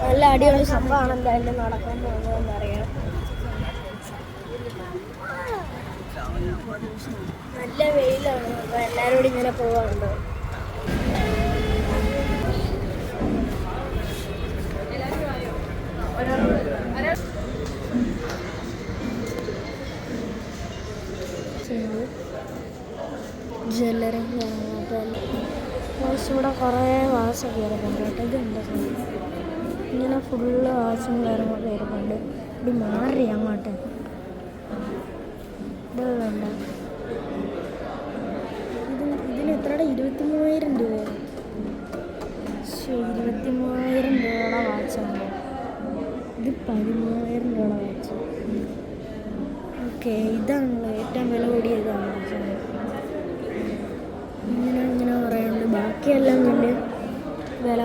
നല്ല അടിപൊളി സംഭവമാണ് എന്തായാലും നടക്കാൻ പോകുന്നതെന്നറിയാം. നല്ല വെയിലാണ്. അപ്പോൾ എല്ലാവരും കൂടി ഇങ്ങനെ പോകാറുണ്ട്. ജ്വല്ലറി ഇവിടെ കുറേ വാസൊക്കെ ഇരിപ്പുണ്ട് കേട്ടോ. ഇതുണ്ട് ഇങ്ങനെ ഫുള്ള് വാസും കാര്യങ്ങളൊക്കെ ഇരിപ്പുണ്ട്. ഇത് മാറി അങ്ങോട്ട് ഇതുണ്ട്. ഇതിന് എത്രയുടെ 23,000 രൂപ. 23,000 രൂപയുടെ വാച്ചാണ്. ഇത് 13,000 രൂപയുടെ വാച്ച്. ഓക്കെ, ഇതാണല്ലോ ഏറ്റവും വില കൂടിയ ഇതാണ്. ഇങ്ങനെ പറയാനുണ്ട്. ബാക്കിയെല്ലാം വലിയ വില